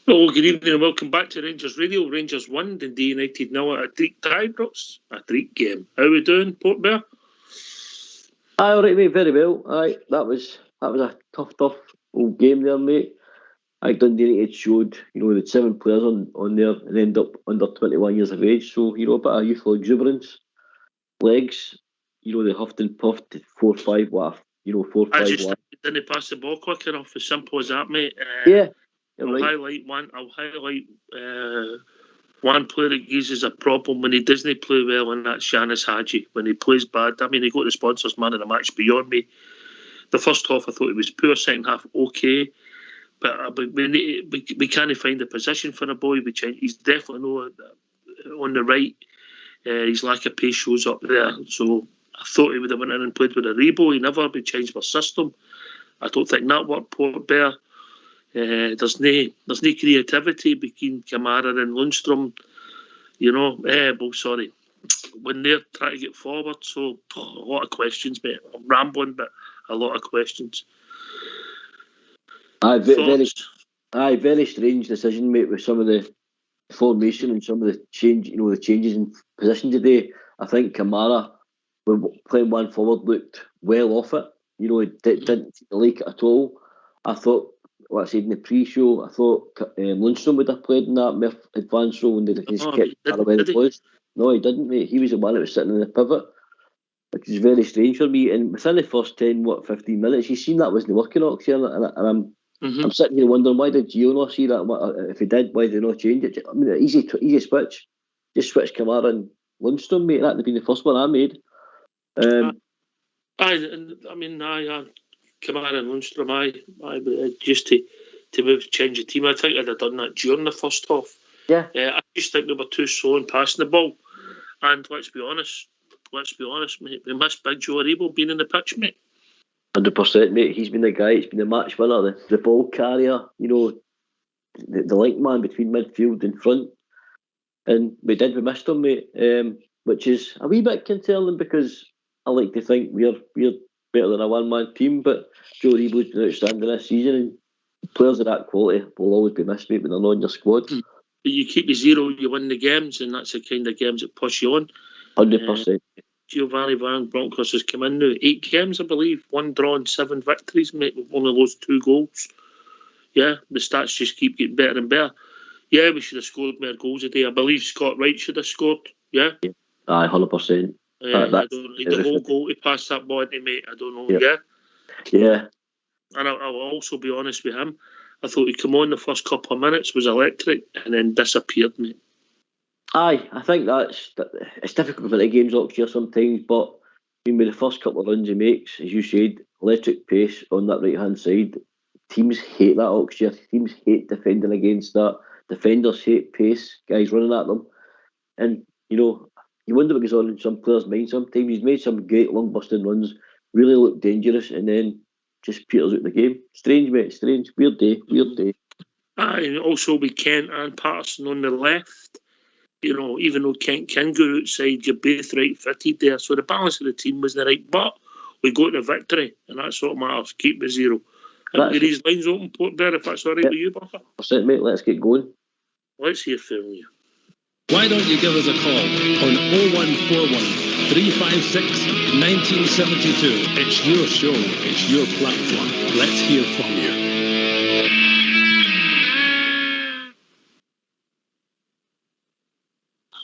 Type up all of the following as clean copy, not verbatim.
Well, good evening and welcome back to Rangers Radio. Rangers 1, Dundee United 0 at a Dreek Drybrook's. A Dreek game. How we doing, Port Bear? Aye, all right, mate, very well. Aye, that was a tough old game there, mate. Dundee United showed, they had 7 players on there and end up under 21 years of age. So, a bit of youthful exuberance. Legs, they huffed and puffed 4-5 laugh. 4-5 I just didn't pass the ball quick enough. As simple as that, mate. Yeah. I'll Right. highlight one player that uses a problem when he doesn't play well, and that's Shanis Hadji. When he plays bad, I mean, he got the sponsors man of the match beyond me. The first half, I thought he was poor. Second half, okay. But we can't find a position for the boy. He's definitely not on the right. His lack of pace shows up there. So I thought he would have went in and played with a Rebo. He never would change the system. I don't think that worked, Port Bear. There's no creativity between Kamara and Lundstrom. Sorry. When they're trying to get forward, so a lot of questions, mate. I'm rambling, but a lot of questions. Very strange decision, mate, with some of the formation and some of the changes in position today. I think Kamara, when playing one forward, looked well off it. He didn't like it at all. I thought, like I said in the pre-show, I thought Lundstrom would have played in that more advanced role and he's kept where he was. No, he didn't, mate. He was the one that was sitting in the pivot, which is very strange for me. And within the first 15 minutes, you seen that wasn't working, Oxford, and I'm sitting here wondering, why did Gio not see that? If he did, why did he not change it? I mean, easy switch. Just switch Kamara and Lundstrom, mate. That would have been the first one I made. Kamara and Lundstrom, just to move, change the team. I think I'd have done that during the first half. Yeah. I just think they were too slow in passing the ball. And let's be honest, mate. We missed Big Joe Aribo being in the pitch, mate. 100%, mate. He's been the guy. He's been the match winner, the ball carrier. The link man between midfield and front. And we missed him, mate. Which is a wee bit concerning because I like to think we're better than a one-man team, but Joe Aribo's been outstanding this season, and players of that quality will always be missed, mate, when they're not in your squad. You keep the zero, you win the games, and that's the kind of games that push you on. 100%. Giovanni Van Bronckhorst has come in now. 8 games, I believe. 1 draw and 7 victories, mate. We've only lost 2 goals. Yeah, the stats just keep getting better and better. Yeah, we should have scored more goals today. I believe Scott Wright should have scored. Yeah? Aye, 100%. I don't know. The whole goal to pass that ball to, mate. I don't know. Yeah. And I'll also be honest with him. I thought he'd come on the first couple of minutes, was electric, and then disappeared, mate. Aye, I think it's difficult for the games here sometimes, but with the first couple of runs he makes, as you said, electric pace on that right hand side. Teams hate that Oxford. Teams hate defending against that. Defenders hate pace, guys running at them. And you wonder what goes on in some players' minds sometimes. He's made some great long busting runs, really look dangerous, and then just peters out the game. Strange, mate, strange. Weird day. Aye, and also with Kent and Patterson on the left. Even though Kent can go outside, you're both right fitted there. So the balance of the team wasn't right. But we got the victory, and that's what matters. Keep the 0. And get these lines open, Port Bear, if that's all right with you, Bucker. Percent, mate. Let's get going. Let's hear from you. Why don't you give us a call on 0141 356 1972? It's your show. It's your platform. Let's hear from you.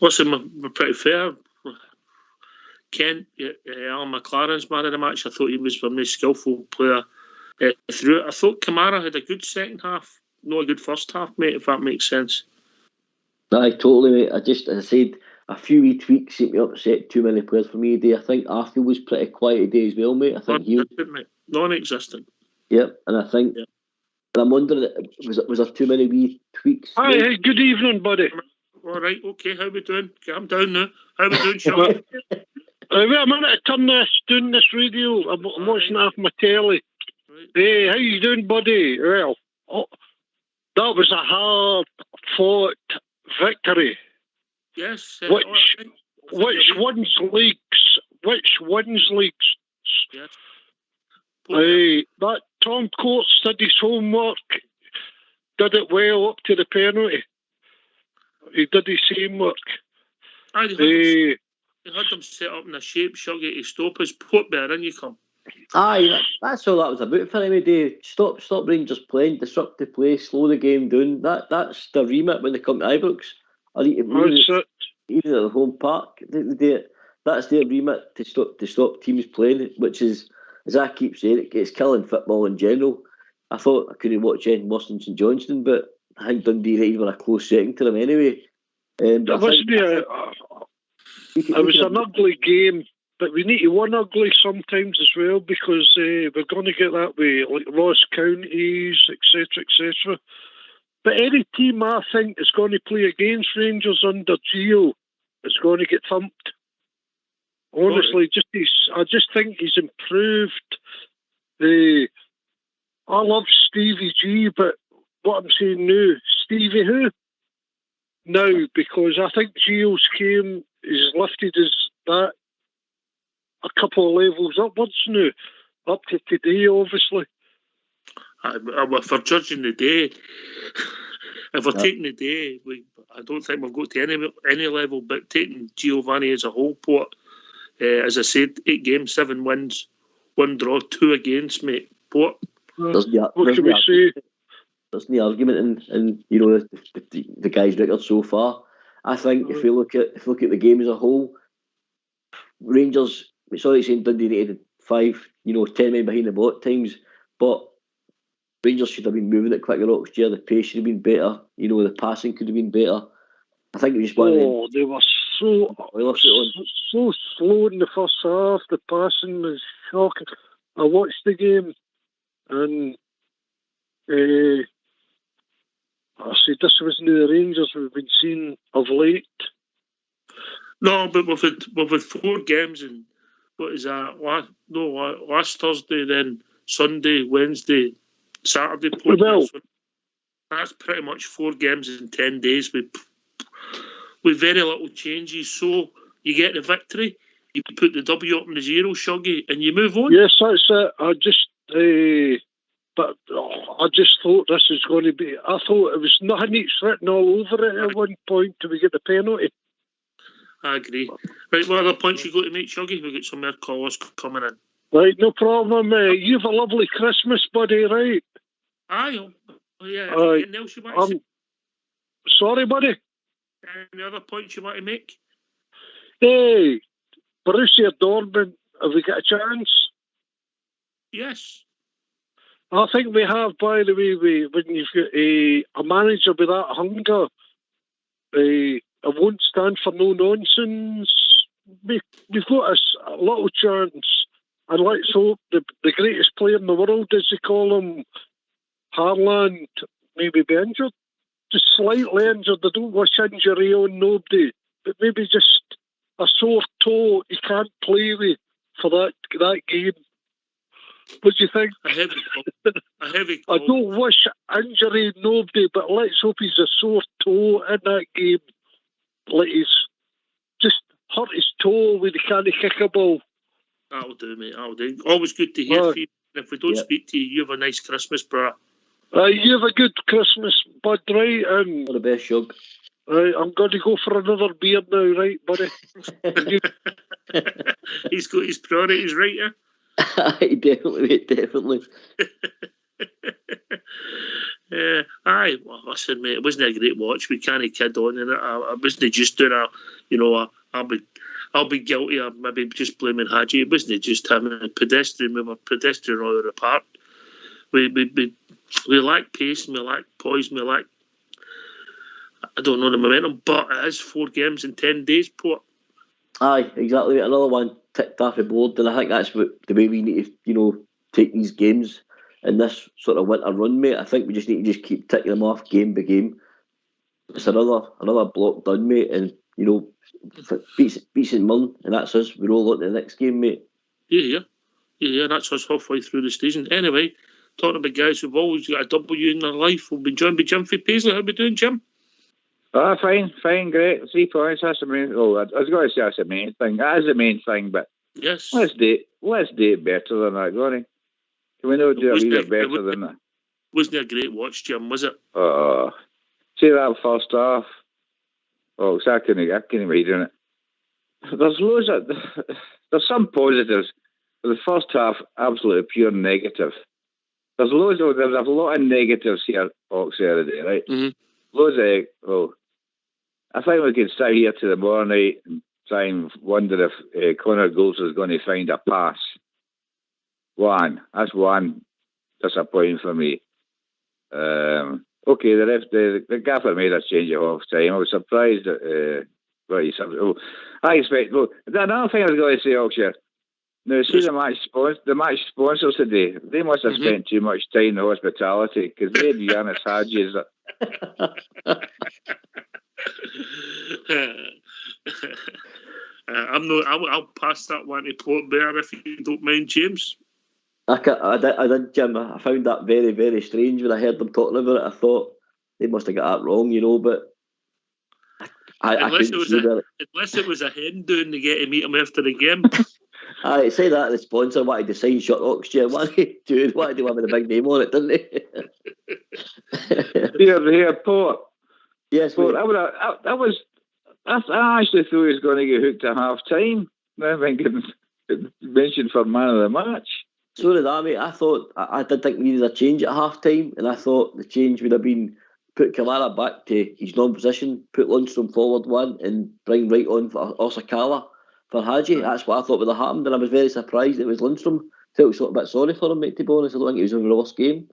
Listen, we're pretty fair. Kent, Alan McLaren's man of the match. I thought he was a really skillful player through it. I thought Kamara had a good second half, not a good first half, mate, if that makes sense. Aye, totally, mate. As I said, a few wee tweaks seemed to upset too many players for me today. I think Arfield was pretty quiet today as well, mate. I think non-existent. Yep, and I think, and I'm wondering, was there too many wee tweaks? Hi, hey, good evening, buddy. All right, okay, how we doing? Calm down now. How we doing, Sean? Wait a minute, doing this radio. I'm watching it off my telly. Right. Hey, how you doing, buddy? Well, that was a hard-fought victory. Yes. Which one's leaks? Yes. Hey, that Tom Coates did his homework. did it well up to the penalty. He did his same work. They had them set up in a shape, Shuggy, to stop us. Put better in you come. Aye, that's all that was about for him. Day. Stop Rangers playing, disrupt the play, slow the game down. That's the remit when they come to Ibrox. Or even at the home park, they do it. That's their remit to stop teams playing, which is, as I keep saying, it's killing football in general. I thought I couldn't watch Ed Moston St Johnstone, but I think Dundee were a close second to them anyway. It was an ugly game, but we need to win ugly sometimes as well, because we're going to get that way, like Ross Counties, etc., etc. But any team I think is going to play against Rangers under Gio is going to get thumped. Honestly, I just think he's improved. I love Stevie G, but what I'm saying now, Stevie who? Now, because I think Gio's game is lifted as that a couple of levels upwards now, up to today, obviously. If we're judging the day, if we're taking the day, I don't think we've got to any level, but taking Giovanni as a whole pot, as I said, 8 games, 7 wins, 1 draw, 2 against, mate. What can we say? There's no argument in the guy's record so far. I think if you look at the game as a whole, Rangers, sorry saying Dundee needed 5, 10 men behind the ball at times, but Rangers should have been moving it quicker next year. The pace should have been better. The passing could have been better. I think it was one. They were so slow in the first half. The passing was shocking. I watched the game and I said this wasn't the Rangers we've been seeing of late. No, but we've had 4 games, and what is that? Last Thursday, then Sunday, Wednesday, Saturday. Well, that's pretty much 4 games in 10 days with very little changes. So you get the victory, you put the W up in the 0, Shuggy, and you move on. Yes, that's it. I just thought this was going to be. I thought it was nothing written all over it at one point till we get the penalty. I agree. Right, what other points you got to make, Shuggy? We've got some more callers coming in. Right, no problem. You have a lovely Christmas, buddy, right? Aye. Oh, yeah. Anything else you want to say? Sorry, buddy. Any other points you want to make? Hey, Borussia Dortmund, have we got a chance? Yes. I think we have, by the way, when you've got a manager with that hunger, I won't stand for no nonsense. We've got a little chance. And let's hope the greatest player in the world, as they call him, Haaland, maybe be injured. Just slightly injured. I don't wish injury on nobody. But maybe just a sore toe he can't play with for that game. What do you think? A heavy call. I don't wish injury nobody, but let's hope he's a sore toe in that game. Like he's just hurt his toe when he can't kick a ball. That'll do, mate. That'll do. Always good to hear from you. If we don't speak to you, you have a nice Christmas, brother. You have a good Christmas, bud, right? All the best, Shug. I'm going to go for another beer now, right, buddy? He's got his priorities right here. Definitely, mate, definitely. Aye, well, listen, mate, it wasn't a great watch. We can't kid on in it. I wasn't just doing I'll be guilty of maybe just blaming Hadji. It wasn't just him and pedestrian. We were pedestrian all apart. We lack pace and we lack poise and we lack, I don't know the momentum, but it is 4 games in 10 days, Port. Aye, exactly. Another one ticked off the board, and I think that's the way we need to, take these games in this sort of winter run, mate. I think we just need to just keep ticking them off game by game. It's another block done, mate, and beats St Mirren, and that's us. We roll on to the next game, mate. Yeah, that's us halfway through the season. Anyway, talking about guys who've always got a W in their life, we'll be joined by Jim for Paisley. How are we doing, Jim? Fine, great. 3 points, that's the main. Oh, I was going to say that's the main thing. That is the main thing, but yes, let's do it better than that, Gordon. Can we not do a little better than that? Wasn't a great watch, Jim, was it? See that first half? Oh, so I couldn't read on it. There's some positives. The first half, absolutely pure negative. There's a lot of negatives here, Saturday, right? Mm-hmm. Loads of, I think we could sit here to the morning and try and wonder if Connor Goulds is going to find a pass. That's one disappointing for me. Okay, the gaffer made a change at half time. I was surprised that I expect. Look, another thing I was going to say, Oxford. Now, see the match sponsors today. They must have spent too much time in hospitality because they had Giannis Hadji's. I'll pass that one to Port Bear if you don't mind, James. I did, Jim. I found that very, very strange when I heard them talking about it. I thought they must have got that wrong, but unless it was a hen doing to get to meet him after the game. I say that the sponsor wanted to sign shirt Oxygen, wanted to have a big name on it, didn't they? Here, Port. Yes, Port. I actually thought he was going to get hooked at half time. I think it mentioned for man of the match. So did I, mate. I did think we needed a change at half time, and I thought the change would have been put Kamara back to his non-position, put Lundstrom forward one, and bring right on for Osakala for Hadji. That's what I thought would have happened, and I was very surprised it was Lundstrom. Felt sort of a bit sorry for him, mate, to be honest. I don't think he was in the worst game.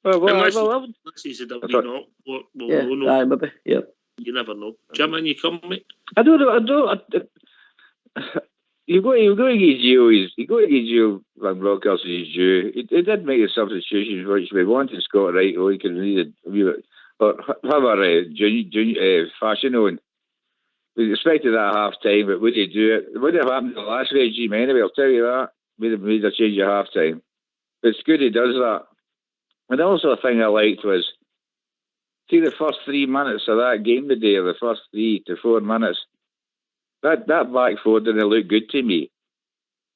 Unless he's a double knock. Maybe, yeah. You never know. Jim, and you come, mate? I don't know. You got to give Gio Van Bronckhorst his due. He did make a substitution which we wanted Scott Wright, he could need a wee bit, or have a fashion on. We expected that at half time, but would he do it? It wouldn't have happened in the last regime anyway, I'll tell you that. Made a change at half time. But it's good he does that. And also a thing I liked was, see the first 3 minutes of that game today, or the first 3 to 4 minutes, that back four didn't look good to me.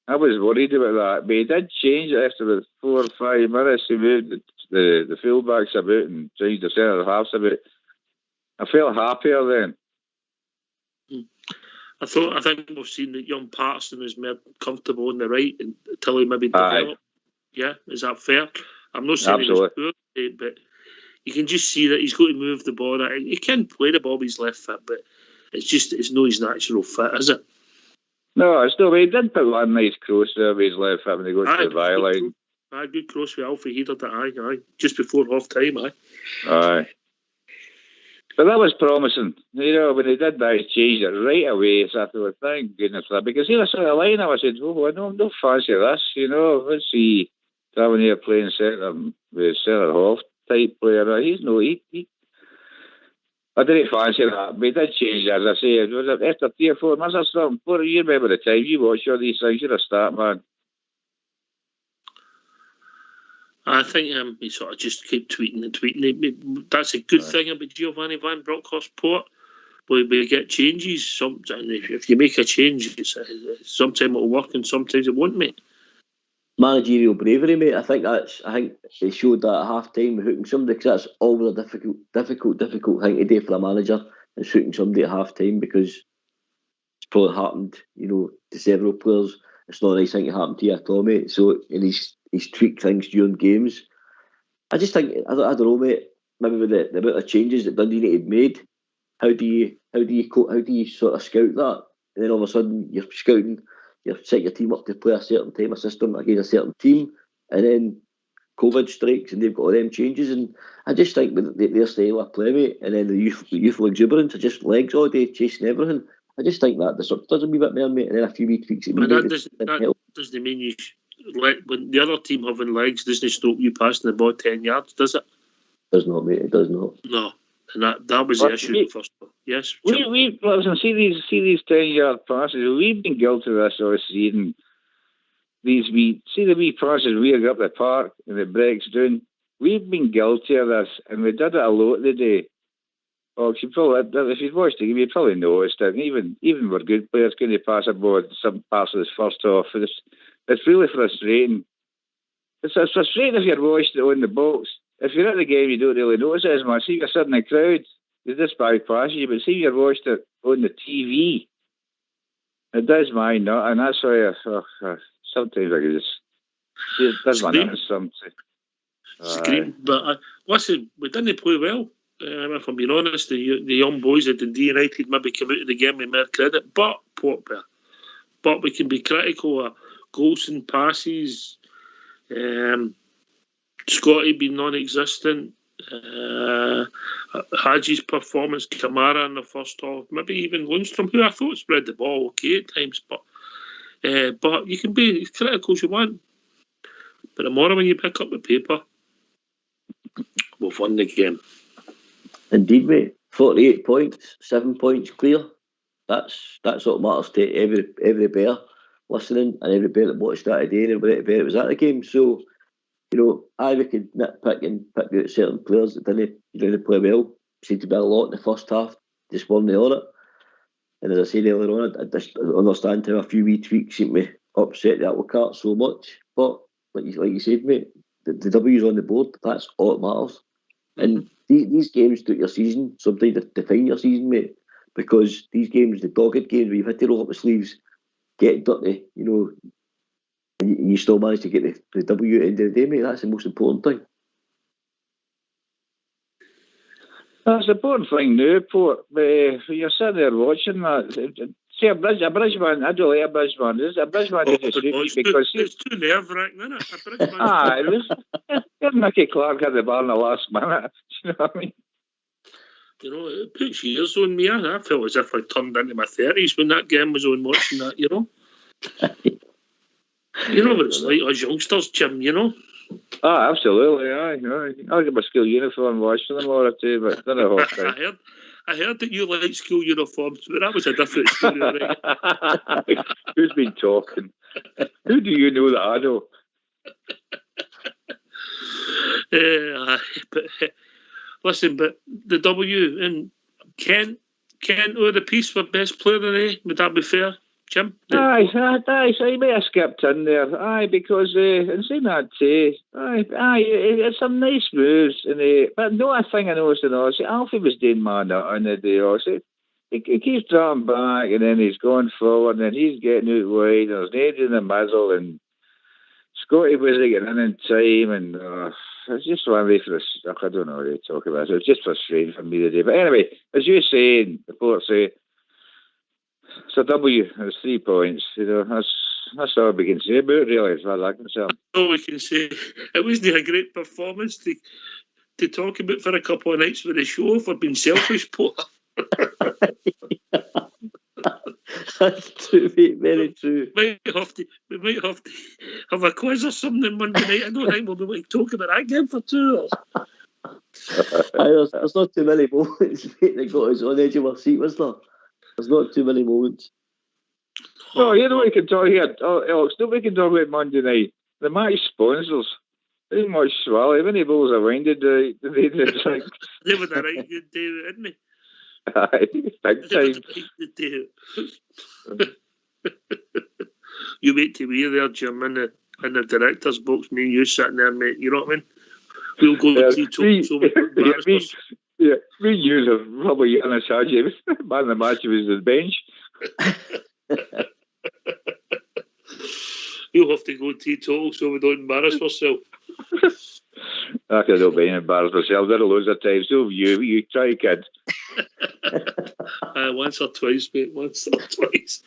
I was worried about that, but he did change it after the 4 or 5 minutes. He moved the fullbacks about and changed the centre halves about. I felt happier then. I think we've seen that young Patterson is more comfortable on the right until he maybe developed. Yeah, is that fair? I'm not saying he was poor, but you can just see that he's got to move the ball. He can play the ball with his left foot, but it's not his natural fit, is it? No, it's not. He did put one nice cross there with his left foot when he got to the byline. Good cross with Alfie headed it, aye, just before half time, Aye. But that was promising. When he did that, he changed it right away. So I thought, thank goodness for that. Because he was on the line, I said, I don't fancy this. Let's see, having here playing centre half type player. I didn't fancy that, but he did change it, as I say. It was after 3 or 4 months or something. You remember the time you watch all these things, you're a start man. I think he sort of just keep tweeting and tweeting. That's a good thing about Giovanni Van Bronckhorst Port. We get changes. Sometimes if you make a change, sometimes it'll work and sometimes it won't, mate. Managerial bravery, mate. I think they showed that at half time, hooking somebody, because that's always a difficult thing to do for a manager, is hooking somebody at half time, because it's probably happened, to several players. It's not a nice thing to happen to you at all, mate. So, and he's tweaked things during games. I just think, I don't know, mate, maybe with the amount of changes that Dundee United made, how do you sort of scout that? And then all of a sudden you're scouting, you set your team up to play a certain type of system against a certain team, and then COVID strikes and they've got all them changes. And I just think with their style of play, mate, and then the youthful exuberance, are just legs all day chasing everything. I just think that the sort of does a wee bit more, mate, and then a few wee tweaks. But that doesn't mean you when the other team having legs doesn't stop you passing the ball 10 yards, does it? It does not, mate. It does not. No, and that was the issue first. Yes, we see these 10-yard passes. We've been guilty of this all season. The wee passes we go up the park and it breaks down. We've been guilty of this, and we did it a lot today. If you'd watched the game, you'd probably noticed that even where good players couldn't pass a ball some parts of this first half. It's really frustrating. It's frustrating if you're watching it on the box. If you're at the game, you don't really notice it as much. See, if you're sitting in the crowd, you just bypass you. But see, if you're watching it on the TV, it does mine not, and that's why sometimes I can just. It does my notice something. Scream, but listen, we didn't play well. If I'm being honest, the young boys at Dundee United maybe came out of the game with more credit, but we can be critical of goals and passes. Scotty being non-existent. Hadji's performance, Kamara in the first half, maybe even Lundstrom, who I thought spread the ball okay at times, but you can be as critical as you want. But tomorrow when you pick up the paper, we've won the game. Indeed, mate. 48 points, 7 points clear. That's what matters to every bear listening and every bear that watched that today and every bear that was at the game. So, we could nitpick and pick out certain players that didn't play well. Seemed to be a lot in the first half, just weren't on it. And as I said earlier on, I just understand how a few wee tweaks seem to upset the apple cart so much. But like you said, mate, the W's on the board, that's all that matters. And these games throughout your season sometimes define your season, mate, because these games, the dogged games where you've had to roll up the sleeves, get dirty, and you still manage to get the W at the end of the day, mate. That's the most important thing. That's the important thing now, Port. When you're sitting there watching that, see a Bridgeman, I don't like a Bridgeman. A Bridgeman is just because it's too nerve-wracking, isn't it? A Bridgeman. It was Mickey Clark had the bar in the last minute. You know what I mean? It puts years on me. I felt as if I turned into my 30s when that game was on watching that, what it's like as youngsters, Jim, Absolutely, aye. I'll get my school uniform washed for them all too, but then I heard that you like school uniforms, but that was a different story, right? Who's been talking? Who do you know that I know? Listen, but the W and Kent owe the piece for best player today. Would that be fair, Jim? Aye, so you may have skipped in there. Aye, because in saying that too, it's some nice moves. But no, I think I noticed Alfie was doing man on the day also. He keeps drawing back and then he's going forward and then he's getting out wide and there's nobody in the middle and Scotty was getting in time and it's just one way for us. I don't know what to talk about. It was just frustrating for me today. But anyway, as you say, the Port say, it's a W. It's 3 points. That's all we can say about it, really, as far as I'm concerned. All we can say, it wasn't a great performance to talk about for a couple of nights with the show for being selfish, Port. That's true, mate. Very true. We might have to have a quiz or something Monday night. I don't think we'll be able to talk about that game for 2 hours. There's not too many moments, mate, that got us on the edge of our seat, was there? There's not too many moments. Oh, you know what we can talk here, Alex? Nobody can talk about Monday night. The match sponsors. Too much swallow. How many balls are winded? They were the right good day, didn't they? Aye, big time. You wait till we're there, Jim, in the director's box, me and you sitting there, mate. You know what I mean? We'll go to T2. Me and you have probably on a Saturday. Man of the match was the bench. You'll have to go T2 so we don't embarrass ourselves. I don't be embarrassed myself. There are loads of times. So you try, kid. Once or twice, mate. Once or twice.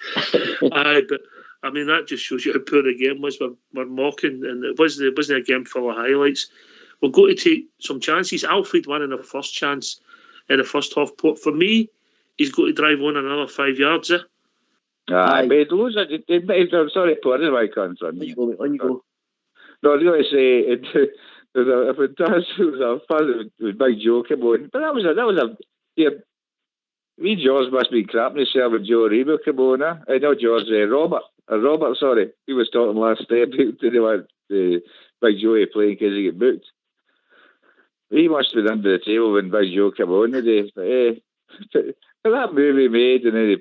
But I mean that just shows you how poor the game was. We're mocking, and it wasn't a game full of highlights. We're going to take some chances. Alfred won in the first chance in the first half. For me, he's got to drive on another 5 yards. Aye, but loads of. Sorry, Paul, this is why I can't run. On you go. No, I was going to say if it does, it was a fun with Big Joe came on. But that was a me George must be crapping himself with Joe Rebo came on. Not George, Robert, sorry. He was talking last day about the Big Joe playing because he get booked. He must have been under the table when Big Joe came on today. But that move he made and then he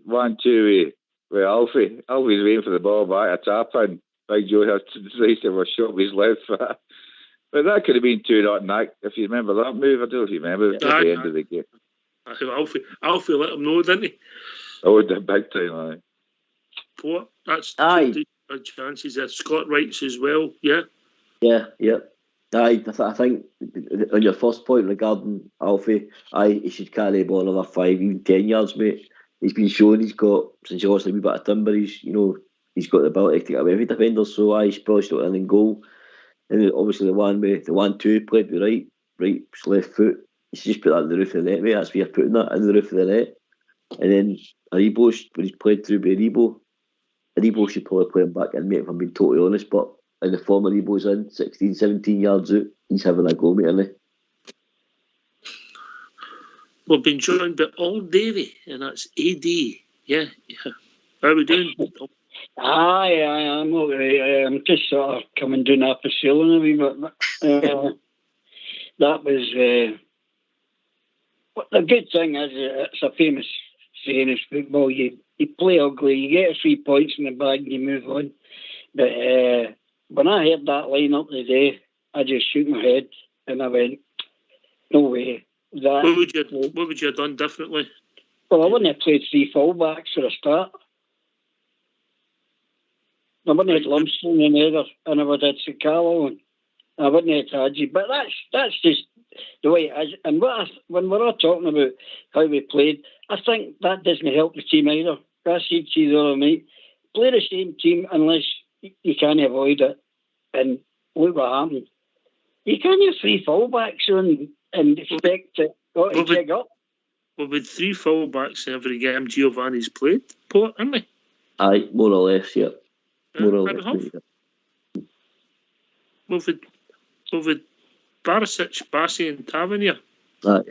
1-2 with Alfie. Alfie's waiting for the ball back, a tap in. Big Joe had to decide to have a shot with his left foot. But that could have been 2-0 knack, if you remember that move. I don't know if you remember at the end of the game. Alfie let him know, didn't he? Oh, the big time, aye. What? That's aye. Chances there. Scott Wrights as well, yeah? Yeah. Aye, I think on your first point regarding Alfie, he should carry the ball another 5, even 10 yards, mate. He's been shown he's got, since he lost a wee bit of timber, he's got the ability to get away with defenders, so he's probably still in goal. And obviously the 1-2 played with right left foot. You should just put that in the roof of the net, mate. That's where you're putting that, in the roof of the net. And then Aribo, when he's played through by Aribo should probably play him back in, mate, if I'm being totally honest. But in the form Aribo's in, 16, 17 yards out, he's having a go, mate, isn't he? We've been joined by Old Davy, and that's AD. Yeah. How are we doing? Aye, I'm okay. I'm just sort of coming down off the ceiling a wee bit. That was the good thing is it's a famous saying in football. You play ugly, you get 3 points in the bag, and you move on. But when I heard that line up today, I just shook my head and I went, "No way." What would you have done differently? Well, I wouldn't have played 3 fullbacks for a start. I wouldn't have Lumsden in either, and I would have had Sakala on. I wouldn't have Hadji, but that's just the way it is. And when we're all talking about how we played, I think that doesn't help the team either. I said to you the other night, play the same team unless you can't avoid it. And look what happened. You can't have 3 fullbacks on and expect it to check up. Well, with 3 fullbacks in every game Giovanni's played, hasn't he? Aye, more or less, yeah. More or less. With Barisic, Bassi and Tavernier. Aye.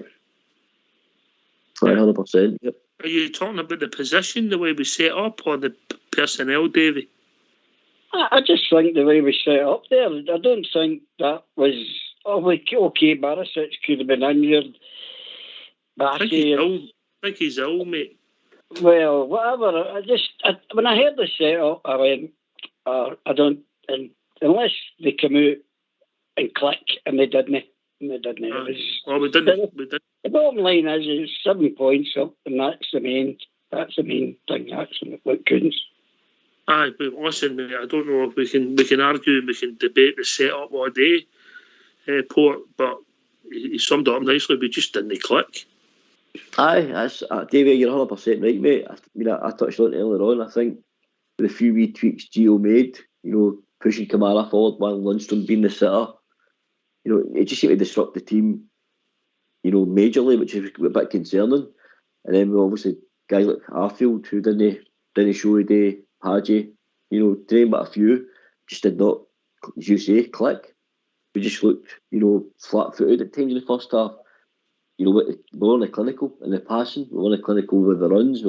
100%, yep. Are you talking about the position, the way we set up, or the personnel, Davy? I just think the way we set up there, I don't think that was... okay, Barisic could have been injured. I think he's ill, mate. Well, whatever. When I heard the set-up, I went, I don't... unless they come out and click, and they didn't. We didn't. The bottom line is it's 7 points up, and that's the main thing. That's what counts. Aye, but listen, mate, I don't know if we can argue and we can debate the setup all day, Port, but he summed it up nicely. We just didn't click. Aye, that's Davey, you're 100% right, mate. I touched on it earlier on. I think with a few wee tweaks Gio made, pushing Kamara forward while Lundstrom being the sitter, it just seemed to disrupt the team, majorly, which is a bit concerning. And then we obviously guys like Arfield who didn't show a day, Hadji, today, but a few just did not, as you say, click. We just looked, flat-footed at times in the first half. We weren't clinical in the passing, we weren't clinical with the runs,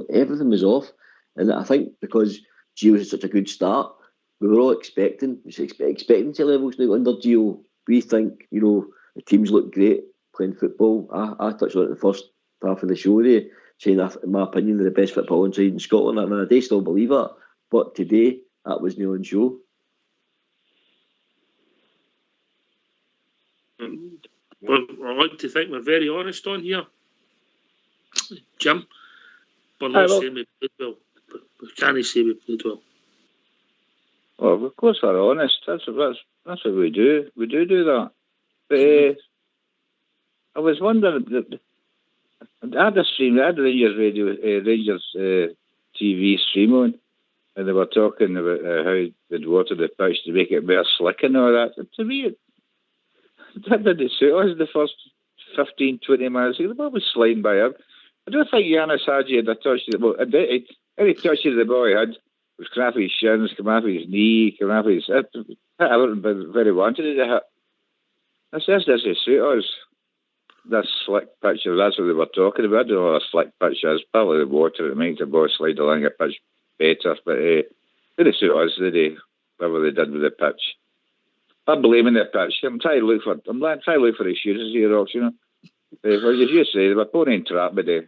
everything was off. And I think because Gio had such a good start, we were all expecting to levels now under Gio. We think, the teams look great playing football. I touched on it in the first half of the show there, saying that, in my opinion, they're the best football inside in Scotland, and I do still believe it. But today, that was no on show. Well, I like to think we're very honest on here, Jim. We're not saying we played well, but we can't say we played well. Well, of course we're honest. That's what we do. We do that. But I was wondering, I had the Rangers Radio, Rangers TV stream on, and they were talking about how they'd water the pitch to make it more slick and all that. And to me, that didn't suit us the first 15, 20 minutes. The ball was sliding by him. I don't think Yanis Hadji had a touch to the ball. Any touch of the ball he had was come off his shins, come off his knee, come off his hip. I wouldn't have very wanted it to hit. This doesn't suit us. This slick pitch, that's what they were talking about. I don't know what a slick pitch is. Probably the water that makes the ball slide along a pitch better. But they didn't suit us, did they? Whatever they did with the pitch. I'm blaming the pitch. I'm trying to look for excuses here, Rox, As you say, they were putting in trap today.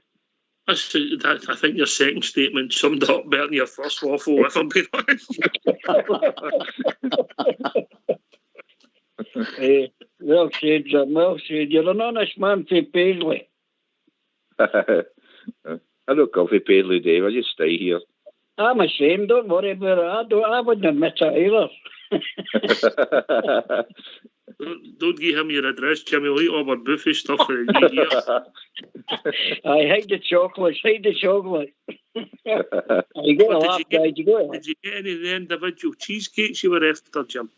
I think your second statement summed up better than your first waffle, if I'm being honest. Well said, Jim, well said. You're an honest man for Paisley. I don't come for Paisley, Dave. I just stay here. I'm ashamed, don't worry about it. I wouldn't admit it either. Don't give him your address, Jimmy. We'll eat all our buffet stuff for the new year. I hide the chocolate. Did you get any of the individual cheesecakes you were after, Jim?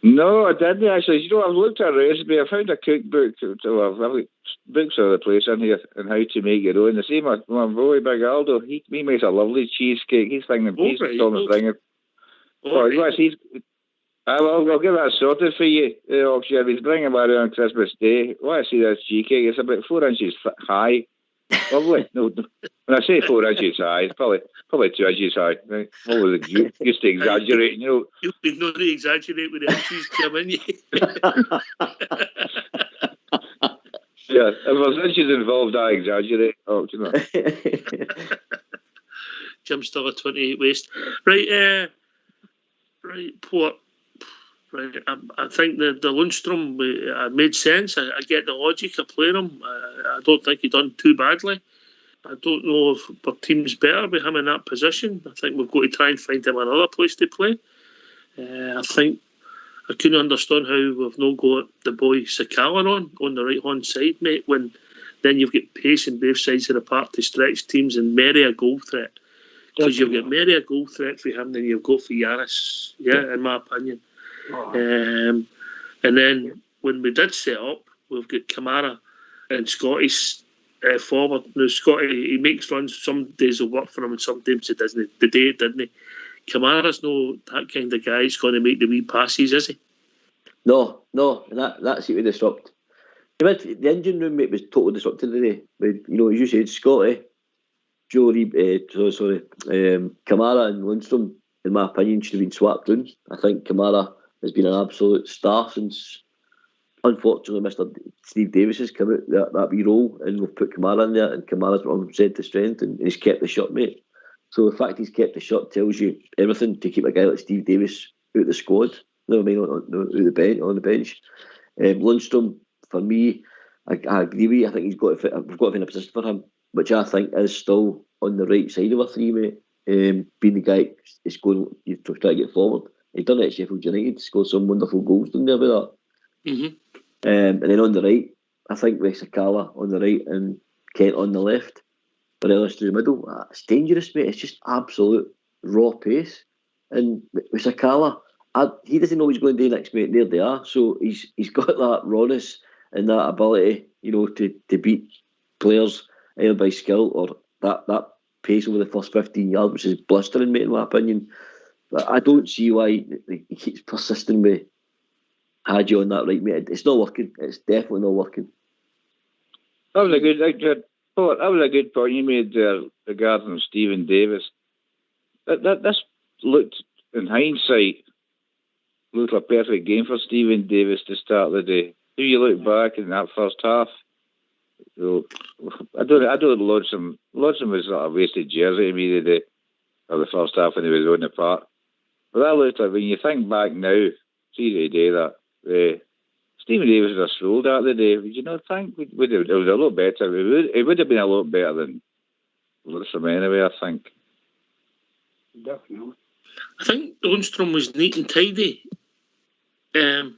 No, I didn't actually. You know, I've looked at a recipe. I found a cookbook. I've got books of the place in here and how to make your own. The same, my boy Big Aldo, he makes a lovely cheesecake. He's thinking, I'll get that sorted for you. He's bringing that around Christmas Day. Why I see this cheesecake? It's about 4 inches high. Lovely. No, when I say 4 inches high, it's probably 2 inches high. Right? What was it? You used to exaggerate, you know. You've not to exaggerate with the inches, Jim, haven't you? Yeah, if there's inches involved, I exaggerate. Oh, do you know? Jim's still a 28 waist. Right, Port. Right, I think the Lundstrom made sense. I get the logic of playing him. I don't think he done too badly. I don't know if our team's better with him in that position. I think we've got to try and find him another place to play. I think I couldn't understand how we've not got the boy Sakala on the right hand side, mate. When then you've got pace on both sides of the park to stretch teams and Mary a goal threat. Because you've got Mary a goal threat for him, then you've got for Yanis. Yeah, in my opinion. And then when we did set up, we've got Kamara and Scotty's forward. Now Scotty, he makes runs. Some days will work for him, and sometimes it doesn't. The day didn't he? Kamara's no that kind of guy who's going to make the wee passes, is he? No, that's it. We disrupt. The engine room, mate, was totally disrupted today. As you said, Scotty, Kamara and Lundstrom, in my opinion, should have been swapped in. I think Kamara has been an absolute star since, unfortunately, Mr. Steve Davis has come out that wee role, and we've put Kamara in there, and Kamara's from strength to strength, and he's kept the shot, mate. So the fact he's kept the shot tells you everything to keep a guy like Steve Davis out the squad. Never mind on the bench. Lundstrom, for me, I agree with you. I think we've got to find a position for him, which I think is still on the right side of our three, mate. Being the guy is going to try to get forward. He's done it at Sheffield United, scored some wonderful goals down there with that. Mm-hmm. And then on the right, I think with Sakala on the right and Kent on the left, Bareilles through the middle. It's dangerous, mate. It's just absolute raw pace. And with Sakala, he doesn't know what he's going to do next, mate. There they are. So he's got that rawness and that ability, to beat players either by skill or that pace over the first 15 yards, which is blistering, mate, in my opinion. But I don't see why he keeps persisting with Hadji on that right, mate. It's not working. It's definitely not working. That was a good point you made there regarding Stephen Davis. This looked, in hindsight, looked like a perfect game for Stephen Davis to start the day. If you look back in that first half, I don't Lodson was sort of wasted jersey to me the first half when he was on the park. But that looked like, when you think back now, see the day that Stephen Davis was strolled out the day. Would you not think it was a lot better? It would have been a lot better than Lodson anyway, I think. Definitely. I think Lundstrom was neat and tidy. But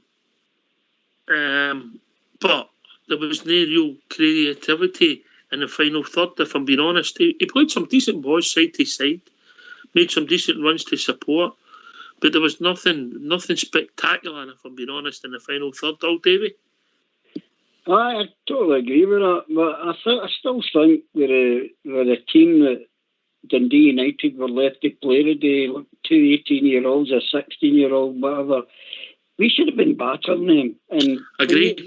there was no real creativity in the final third, if I'm being honest. He played some decent balls side to side, made some decent runs to support, but there was nothing spectacular, if I'm being honest, in the final third, Davey. I totally agree with that, but I still think with a team that Dundee United were left to play today, like 2 18-year-olds, a 16-year-old, whatever, we should have been battering them. And Agreed.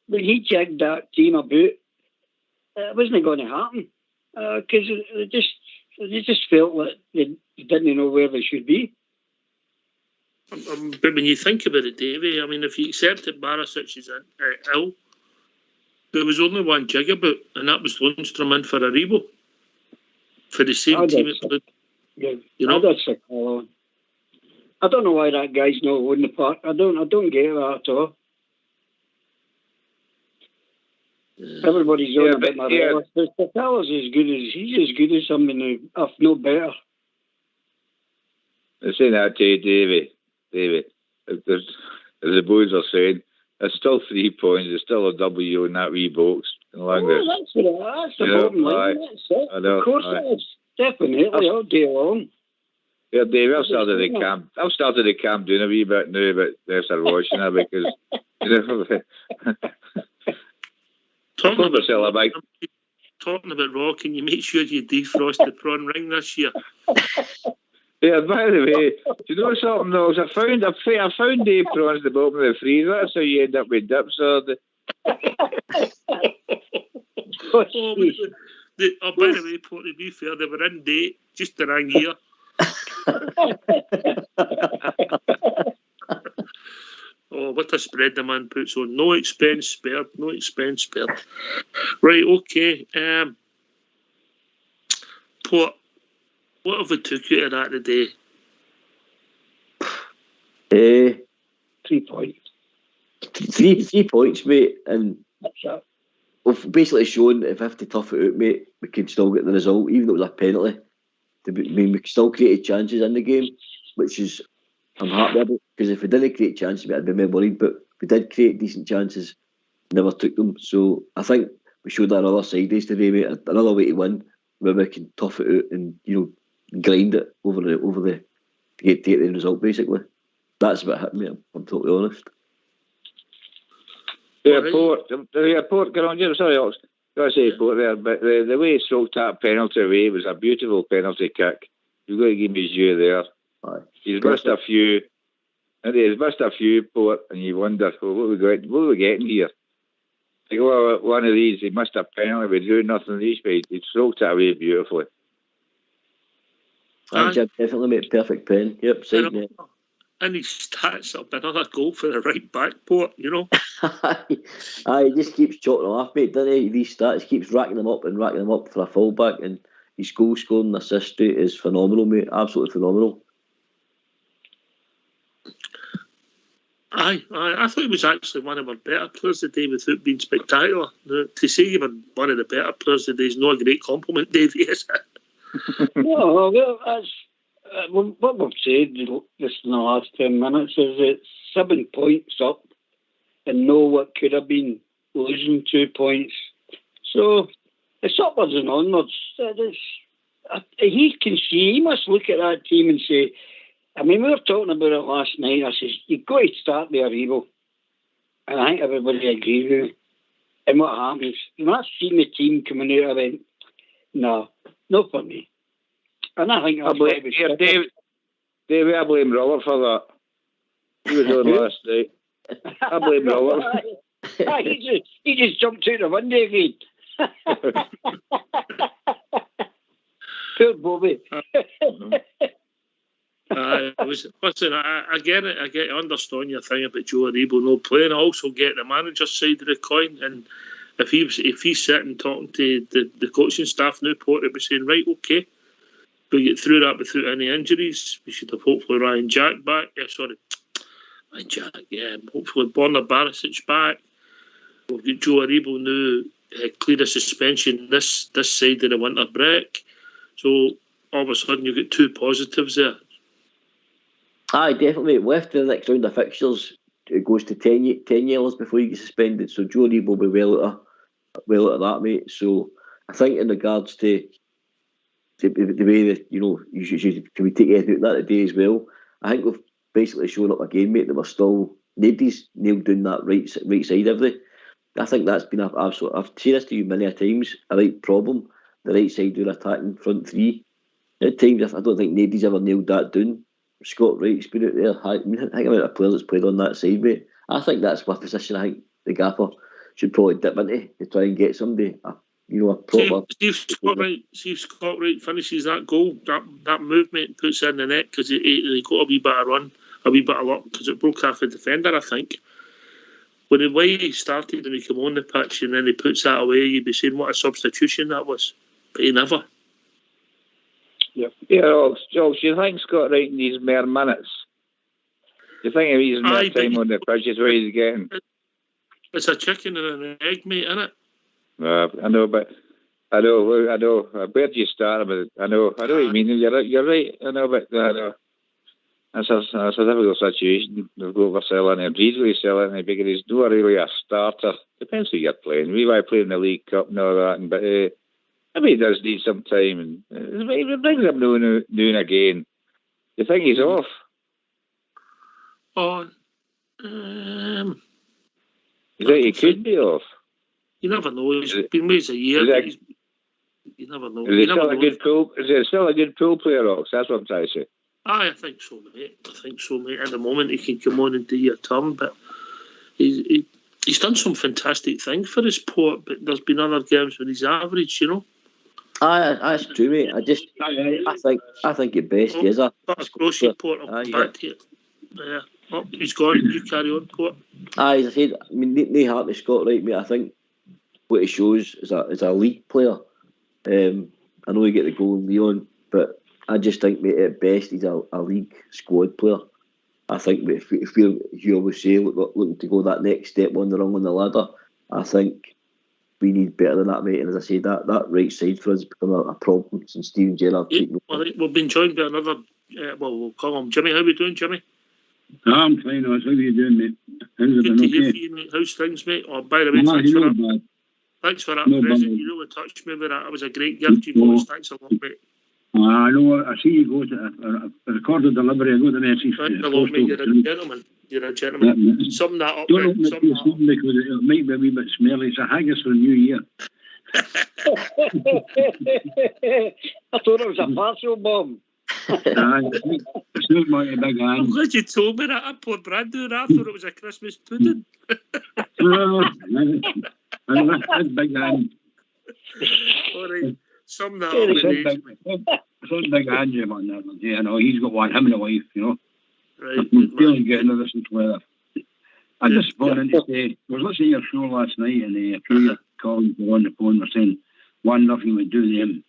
When he jigged that team about, it wasn't going to happen because they just felt like they didn't know where they should be. But when you think about it, Davey, I mean, if you accept that Barisic is ill, There was only one jig about, and that was Lundstrom in for Aribo. For the same team it played. Yeah, you know? That's a call on. I don't know why that guy's not holding the park. I don't get that at all. Everybody's on about Morelos. The fella's he's as good as him, if no better. I'm saying that to you, David. As the boys are saying, there's still 3 points. There's still a W in that wee box. That's the bottom line. That's it. Of course it is. Definitely, all day long. Yeah, Dave, I've started the camp doing a wee bit now, but there's a washing it because talking about raw, can you make sure you defrost the prawn ring this year? Yeah, by the way, do you know something else? I found Dave prawns at the bottom of the freezer. That's how you end up with dips. By the way, Port, to be fair, they were in date, just around here. Oh, what a spread the man puts on. No expense spared. Right, okay. Port, what have we took you to that today? 3 points. 3 points, mate. And we've basically shown that if we have to tough it out, mate, we can still get the result, even though it was a penalty. I mean, we still created chances in the game, which is, I'm happy about, because if we didn't create chances, I'd be more worried, but we did create decent chances, never took them. So I think we showed that on other side days today, mate, another way to win, where we can tough it out and, grind it over the to get the result, basically. That's what hit me, I'm totally honest. Yeah, Port, get on, sorry, Alex. I say Port there, but the way he stroked that penalty away was a beautiful penalty kick. You've got to give me his due there. Aye. He's missed a few, Port, and you wonder, what are we getting here? Like, well, one of these, he missed a penalty, we do nothing these, but he stroked it away beautifully. Jim, definitely made perfect pen. Yep, side net. And his stats up another goal for the right back, Port, He just keeps chalking them off, mate, doesn't he? These stats, he keeps racking them up for a full back, and his goal scoring assist rate is phenomenal, mate. Absolutely phenomenal. I thought he was actually one of our better players today without being spectacular. To say you were one of the better players today is not a great compliment, Dave, is it? No, well, that's what we've said just in the last 10 minutes is it's 7 points up and know what could have been losing 2 points. So it's upwards and onwards. He must look at that team and say, I mean, we were talking about it last night. I says, you've got to start the Aribo. And I think everybody agrees with me. And what happens? When I seen the team coming out, I went, no, not for me. And I think that's what David, I blame Robert for that. He was on last night. I blame Robert. He just jumped out the window again. Poor Bobby. Listen, I get it. I understand your thing about Joe Aribo no playing. I also get the manager's side of the coin. And if he's sitting talking to the coaching staff now, Port, he'll be saying, right, okay, we get through that without any injuries. We should have hopefully Ryan Jack back. Ryan Jack, hopefully Borna Barisic back. We've got Joe Aribo now clear of suspension this side of the winter break. So all of a sudden you've got 2 positives there. Aye, definitely. Left the next round of fixtures, it goes to 10 yellows before you get suspended. So Joe Aribo will be well out of that, mate. So I think in regards to the way that, can we take anything out that today as well? I think we've basically shown up again, mate, that we're still, nobody's nailed down that right side, have they? I think that's been an absolute, I've said this to you many a times, a right problem. The right side doing attacking front three. At times, I don't think nobody's ever nailed that down. Scott Wright's been out there. I think about a player that's played on that side, mate. I think that's one position I think the gaffer should probably dip into to try and get somebody, a proper. See if Scott Wright finishes that goal, that movement puts in the net because he got a wee bit of run, a wee bit of luck because it broke half a defender, I think. when the way he started and he came on the pitch and then he puts that away, you'd be saying what a substitution that was. But he never. Yeah, Ox, you think Scott Wright needs more minutes? Do you think if he's more time on the pitch is what he's getting? It's a chicken and an egg, mate, isn't it? I know, but I know. Where do you start with it? I know what you mean. You're right. I know, but I know. That's a difficult situation. They'll go over selling him. He's really selling him because he's not really a starter. Depends who you're playing. We might play in the League Cup and all that, but maybe he does need some time. And he brings him now and again. Do you think he's off? You think he could be off? You never know. He's been with us a year. You never know. Is he still a good pool player, Ox? That's what I'm trying to say. I think so, mate. At the moment, he can come on and do your turn, but he's done some fantastic things for his Port, but there's been other games when he's average, you know. That's true, mate. I think at best he is a Crossy Port. Back to it. Yeah. Oh, he's gone. You carry on, Port. As I said, I mean, no heart to Scott Wright, mate. I think what he shows is a league player. I know he get the goal in Leon, but I just think, mate, at best he's a league squad player. I think if you always say looking to go that next step on the rung on the ladder, I think we need better than that, mate. And as I say, that right side for us has become a problem since Steven Gerrard. We've been joined by another. We'll call him Jimmy. How are we doing, Jimmy? I'm fine, Oz. How are you doing, mate? Good to hear from you, mate. How's things, mate? Oh, by the way, thanks for that present. You really touched me with that. It was a great gift you got us. Thanks a lot, mate. I know. I see you go to a recorded delivery. I got the message. Thanks a lot, mate. You're a gentleman. Sum that up. Don't make it sound because it might be a wee bit smelly. It's a haggis for the new year. I thought it was a parcel bomb. It's not my big hand. I'm glad you told me that. I poured brand new. I thought it was a Christmas pudding. That's big hand. All right. Sum that up. It's not big hand, Jim, on that. Yeah, no, he's got one. Him and a wife, you know. Right. I'm feeling good to listen to weather. I just phoned in to say, I was listening to your show last night, and a few of your colleagues were on the phone were saying 1-0 would do them.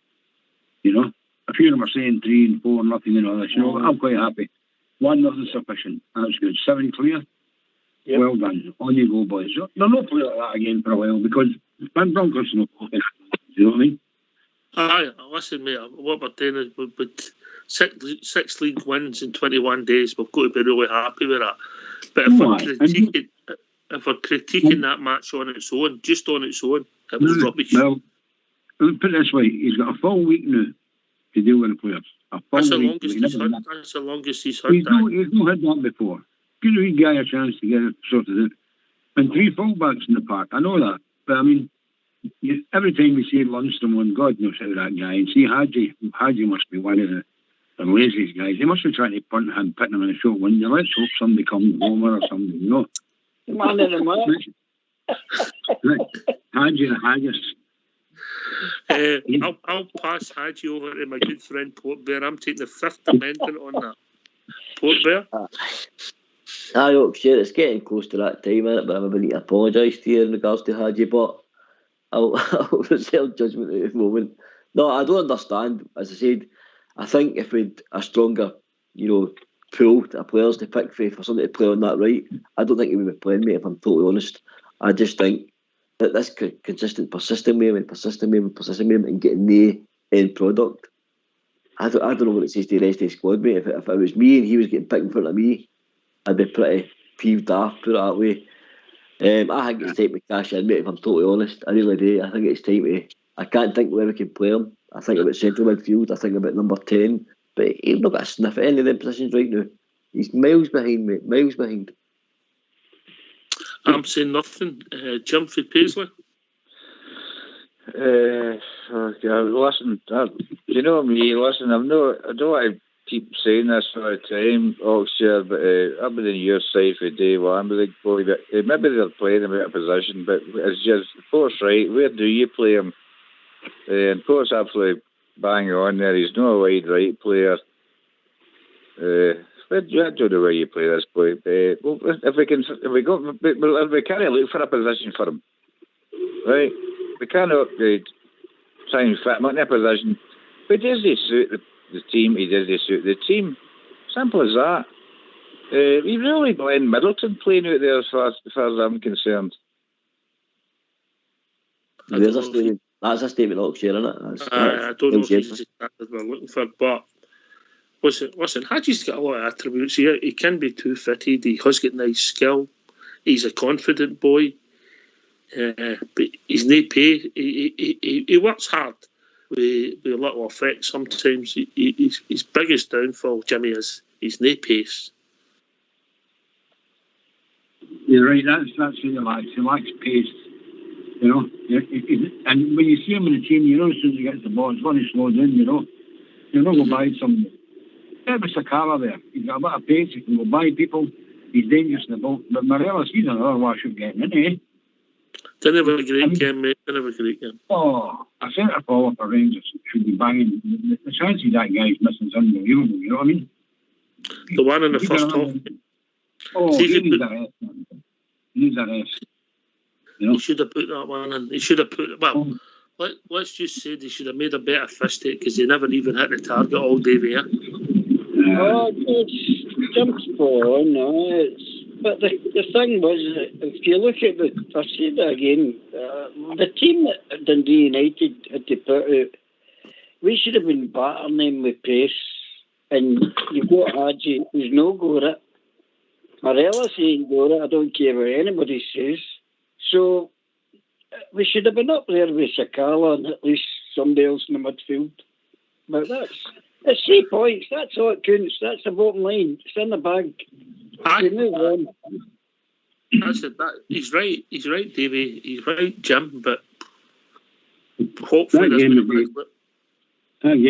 You know, a few of them are saying 3-4 nothing and all that. You know, I'm quite happy. 1-0 is sufficient. That's good. 7 clear. Yep. Well done. On you go, boys. They're not playing like that again for a while because Ben Broncos are not professional. You know what I mean? Aye, listen, mate. What we're doing is with 6 league wins in 21 days, we've got to be really happy with that. But if we're critiquing that match on its own, just on its own, it was rubbish. Well, put it this way: he's got a full week now to deal with the players. That's the longest he's had. He's not had that before. Give the guy a chance to get it sorted out. And 3 fullbacks in the park. I know that, but I mean, every time we see Lundstrom on, God knows how that guy. And see Hadji must be one of the laziest guys. He must be trying to punt him, putting him in a short window. Let's hope somebody comes over or something, you know. Man in the match. Hadji the haggis. I'll pass Hadji over to my good friend Port Bear. I'm taking the 5th Amendment on that. Port Bear? I hope, sure, it's getting close to that time, isn't it? But I'm going to need to apologise to you in regards to Hadji, but I'll reserve judgment at the moment. No, I don't understand. As I said, I think if we had a stronger, pool of players to pick for somebody to play on that right, I don't think he would be playing, mate, if I'm totally honest. I just think that this consistent, persistent with him and getting the end product, I don't know what it says to the rest of the squad, mate. If it was me and he was getting picked in front of me, I'd be pretty peeved off, put it that way. I think it's time to cash in, mate, if I'm totally honest. I really do. I think it's time to... I can't think where we can play him. I think about central midfield. I think about number 10. But he's not got a sniff at any of them positions right now. He's miles behind, mate. Miles behind. I'm saying nothing. Jim for Paisley. Listen, you know me. Listen, I don't want to keep saying this all the time, Oxshire, but I've been in your side for day one. Maybe they're playing him out of position, but it's just Port's right. Where do you play him? And Port's absolutely bang on there. He's not a wide right player. I don't know where you play this boy. Well, if we can't look for a position for him, right? We can't upgrade, try and fit him in a position. But does he suit the team? He does he suit the team? Simple as that. He's really Glenn Middleton playing out there as far as I'm concerned. There's a statement. That's a statement I'll share, isn't it? I don't know if he's exactly what we're looking for, but listen, Hadji's got a lot of attributes here. He can be too-fitted. He has got nice skill. He's a confident boy. But he's no pay. He works hard with a little effect sometimes. His biggest downfall, Jimmy, is he's no pace. You're right, that's what he lacks. He lacks pace. You know, and when you see him in the team, you know as soon as he gets the ball, it's going to slow down, you know. You'll not go by somebody. There's Sakala there. He's got a bit of pace, he can go by people, he's dangerous in the ball. But Morelos, he's another wash of getting in, eh? Didn't have a great game, mate. Didn't have a great game. Oh, a centre forward for Rangers should be banging. The chances that guy's missing is unbelievable, you know what I mean? The one in the first half. Oh, he needs a rest, man. He needs a rest. You know? He should have put that one in. He should have put... Well, let's just say they should have made a better fist at it because they never even hit the target all day there. Oh, it's jumped on. But the thing was, if you look at I'll say that again, the team that Dundee United had to put out, we should have been battering them with pace. And you've got Hadji, who's no got it. Morelos ain't got it. I don't care what anybody says. So we should have been up there with Sakala and at least somebody else in the midfield. But it's 3 points. That's all it counts. That's the bottom line. It's in the bag. We move on. That's it. He's right. He's right, Davey. He's right, Jim. But hopefully that game of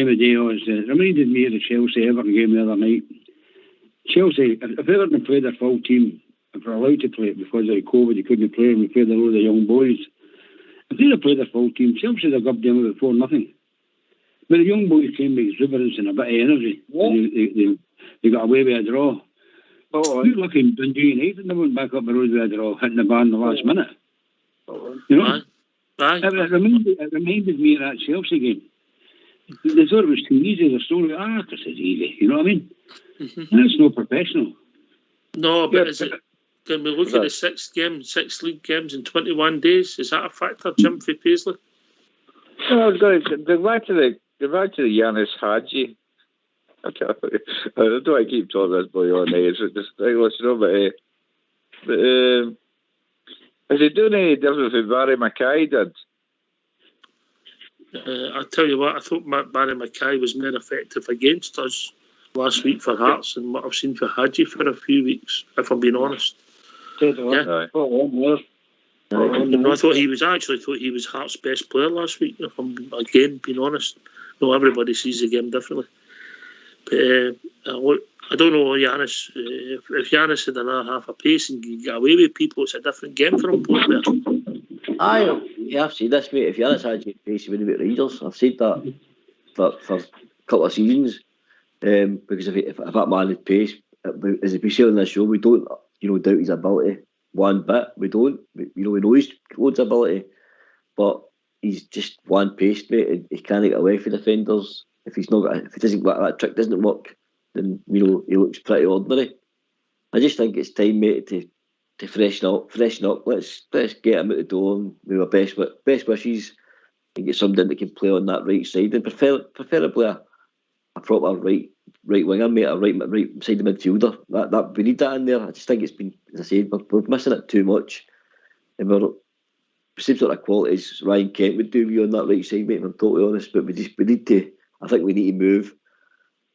the day was reminded me of the Chelsea Everton game the other night. Chelsea, if Everton had played their full team, if they're allowed to play it because of COVID, they couldn't play, and we played a load of young boys. If they'd have played their full team, Chelsea would have got them with 4-0. But the young boys came with exuberance and a bit of energy. Yeah. They got away with a draw. Oh, you're looking Dundee United and they went back up the road with a draw, hitting the bar in the last minute. You know? It reminded me of that Chelsea game. They thought it was too easy. The story, this is easy. You know what I mean? Mm-hmm. That's no professional. No, but can we look at the 6 league games in 21 days? Is that a factor, Jim, for Paisley? No, go back to the Yanis Hadji. I don't want to keep talking this boy on there. It's just but is he doing any different than Barry Mackay did? I'll tell you what, I thought Barry Mackay was more effective against us last week for Hearts than what I've seen for Hadji for a few weeks, if I'm being honest. Yeah. I thought he was Hearts' best player last week, if I'm again being honest. No, everybody sees the game differently. But I don't know, Yanis. If Yanis had another half a pace and could get away with people, it's a different game for him. I've said this, mate. If Yanis had pace, he wouldn't be at Rangers. I've said that for a couple of seasons. Because if that man had pace, as we say on this show, we don't, doubt his ability one bit. We don't. We know he's loads of ability, but he's just one pace, mate. He can't get away from defenders. If he doesn't work, that trick doesn't work, then he looks pretty ordinary. I just think it's time, mate, to freshen up. Let's get him out the door with our best wishes and get somebody that can play on that right side, and preferably a proper right winger, mate, a right side of midfielder. That we need that in there. I just think it's been, as I said, we're missing it too much, and we're same sort of qualities Ryan Kent would do on that right side, mate. If I'm totally honest, but we need to. I think we need to move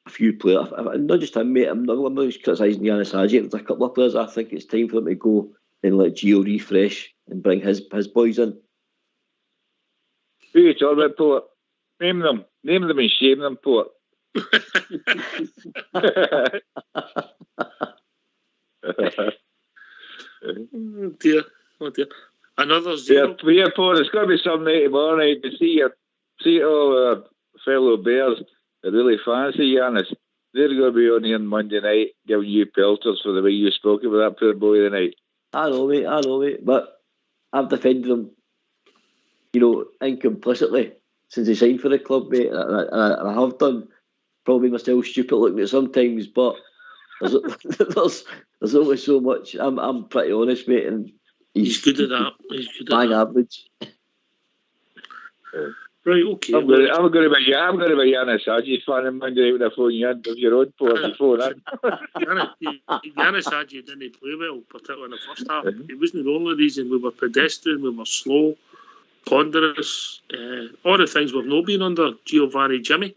a few players. Not just him, mate. I'm not just criticising Yanis Hadji. There's a couple of players I think it's time for them to go and let Gio refresh and bring his boys in. Who are you talking about, Port? Name them and shame them, Port. Oh dear. Another 0. Yeah, Paul, it's got to be some night tomorrow night to see all our fellow Bears that really fancy Yanis. they're going to be on here on Monday night giving you pelters for the way you spoke about that poor boy tonight. I know, mate. But I've defended him, incomplicitly since he signed for the club, mate. And I have done. Probably myself stupid looking at sometimes, but there's only so much. I'm pretty honest, mate, and he's good at that. He's good at that. Average. Right, okay. I'm going to be Yanis Hadji fan on Monday night when I phone you in with your own phone. Yanis Hadji didn't play well, particularly in the first half. It wasn't the only reason. We were pedestrian, we were slow, ponderous, all the things we've not been under Giovanni Jimmy.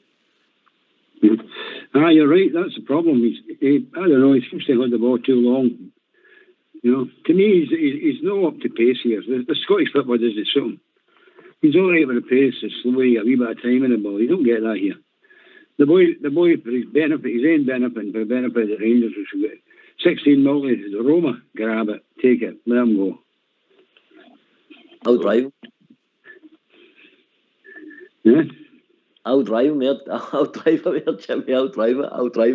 You're right, that's the problem. I don't know, he seems to hold the ball too long. To me, he's not up to pace here. The Scottish football doesn't suit him. He's all right with the pace, the slowly, a wee bit of time in the ball. You don't get that here. The boy, for his benefit, his own benefit, and for the benefit of the Rangers, which will get 16 million to Roma, grab it, take it, let him go. I'll drive him. Yeah? I'll drive him here. I'll drive him here, Jimmy. I'll drive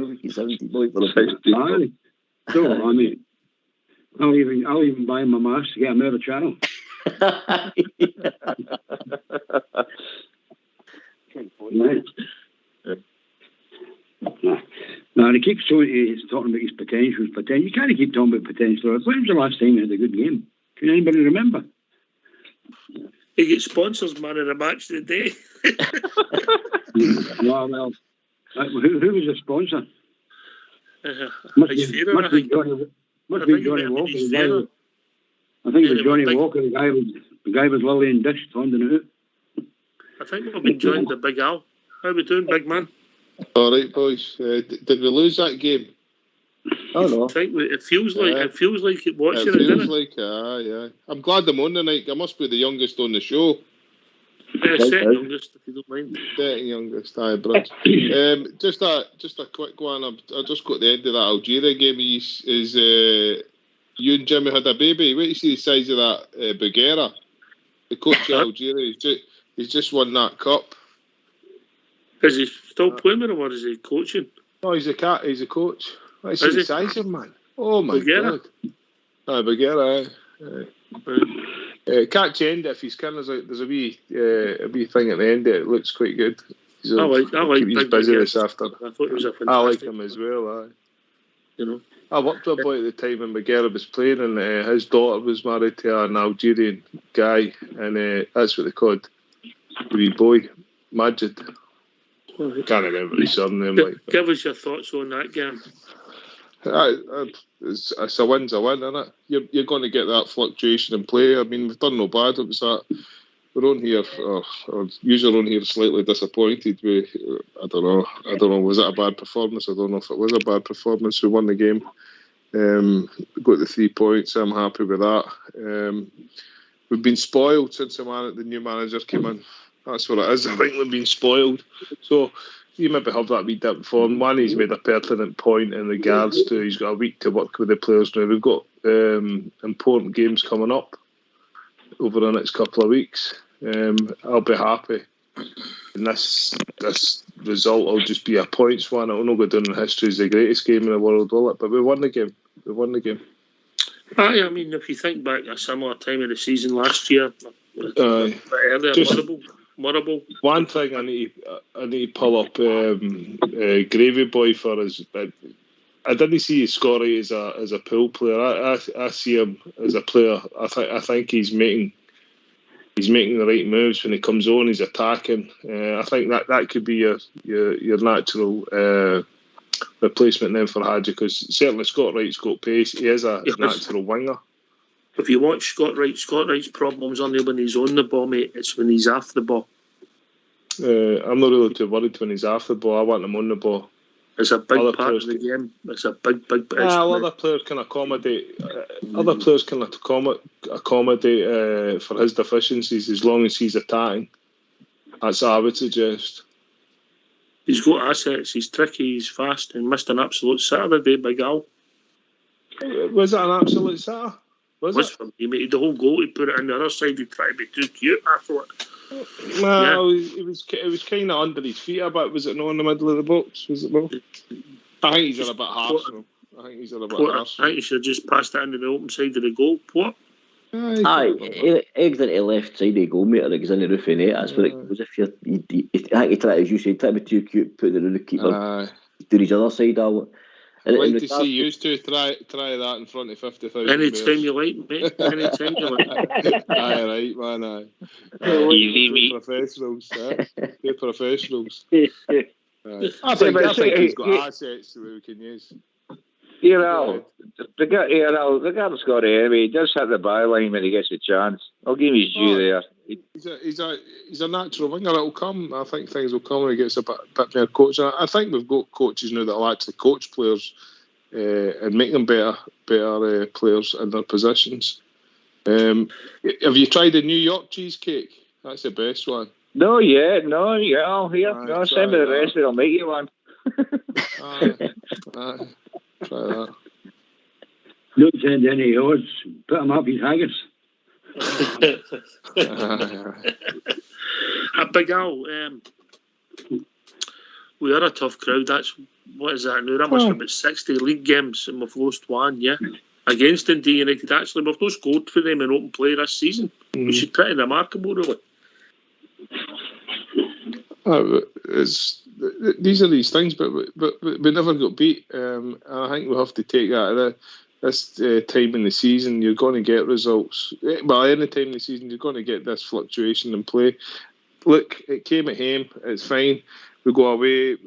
him. He's 70 boy for the 16. Don't I mean, I'll even buy him a mask to get him out of the channel. Right. Now, he keeps talking about his potential. You can't keep talking about potential. When was the last time he had a good game? Can anybody remember? He gets sponsors, man, in a match today. Well, who was the sponsor? Must be Johnny Walker. I think it was Johnny Walker. The guy was Lillian Dish funding it out. I think we've been joined by Big Al. How we doing, big man? All right, boys. Did we lose that game? Oh no. I think it feels like it watching it. It feels like yeah. I'm glad I'm on tonight. I must be the youngest on the show. Second youngest, if you don't mind. Second youngest, aye, bro. Just a quick one. I just got the end of that Algeria game. Is you and Jimmy had a baby? Wait to see the size of that Bagheera, the coach of Algeria. He's just won that cup. Is he still playing with him, or is he coaching? No, he's a coach. I see the size of him, man. Oh my God. Bagheera. Can't change it if he's kind of like there's a wee thing at the end. It looks quite good. I like he's busy this afternoon. I thought he was a fantastic. I like him as well. I worked with a boy at the time when Bagheera was playing, and his daughter was married to an Algerian guy, and that's what they called the wee boy, Majid. Can't remember his surname. Give us your thoughts on that game. It's a win's a win, isn't it? You're going to get that fluctuation in play. I mean, we've done no bad. It was that we're on here, or usually on here slightly disappointed. I don't know. Was it a bad performance? I don't know if it was a bad performance. We won the game. We got the 3 points. I'm happy with that. We've been spoiled since the new manager came in. That's what it is. I think we've been spoiled. So you maybe have that wee dip before. One, he's made a pertinent point in regards to he's got a week to work with the players now. We've got important games coming up over the next couple of weeks. I'll be happy. And this result will just be a points one. It will not go down in history as the greatest game in the world, will it? But we won the game. I mean, if you think back a similar time of the season last year, Murrable. One thing I need to pull up Gravy Boy for is I didn't see Scott Wright as a pool player. I see him as a player. I think he's making the right moves when he comes on. He's attacking. I think that could be your natural replacement then for Hadji, because certainly Scott Wright's got pace. He is a natural winger. If you watch Scott Wright's problems only when he's on the ball, mate. It's when he's off the ball. I'm not really too worried when he's off the ball. I want him on the ball. It's a big part of the game. It's a big. Other players can accommodate. Other players can accommodate for his deficiencies as long as he's attacking. That's what I would suggest. He's got assets. He's tricky. He's fast, and missed an absolute sitter today, Big Al. Was it an absolute sitter? Was it? For me, made the whole goal. He put it on the other side. He tried to be too cute. I thought Well, it was kind of under his feet a bit. Was it not in the middle of the box? Was it not? I think he's a bit harsh. I think he should have just passed it into the open side of the goal. What? Eggs into the left side of the goal, mate, or eggs in the roof of the net. That's what it goes. If I think he tried, as you said, try to be too cute, put the roof keeper to his other side. I'd like to see you two try that in front of 50,000. Anytime you like, mate. Anytime you like. Aye, right, man. Aye. Easy, mate. Professionals. They're professionals. I think he's got assets that we can use. Regardless got it anyway. He does hit the byline when he gets a chance. I'll give him his due there. He's a natural winger. It'll come. I think things will come when he gets a bit more coaching. I think we've got coaches now that will actually coach players and make them better players in their positions. Have you tried the New York cheesecake? That's the best one. No, here. No, send me the rest. I'll make you one. Try that. Don't send any odds. Put them up his haggis. Big Al, we are a tough crowd. What is that now? That must be about 60 league games and we've lost one, against Dundee United. Actually, we've not scored for them in open play this season, which is pretty remarkable, really. These are these things, but we never got beat. I think we have to take that. This time in the season, you're going to get results. Well, any time in the season, you're going to get this fluctuation in play. Look, it came at home. It's fine. We go away.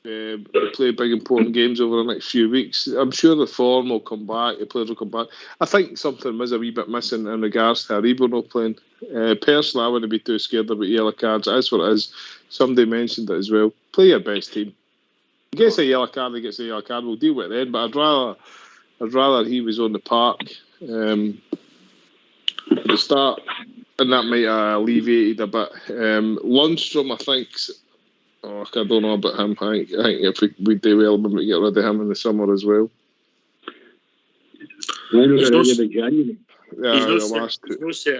We play big important games over the next few weeks. I'm sure the form will come back. The players will come back. I think something was a wee bit missing in regards to Aribo not playing. Personally, I wouldn't be too scared about yellow cards. That's what it is. Somebody mentioned it as well. Play your best team. He gets a yellow card. He gets a yellow card. We'll deal with it then. But I'd rather he was on the park at the start, and that might have alleviated a bit. Lundstrom, I think. I don't know about him. I think if we do well, we might get rid of him in the summer as well. He's no setting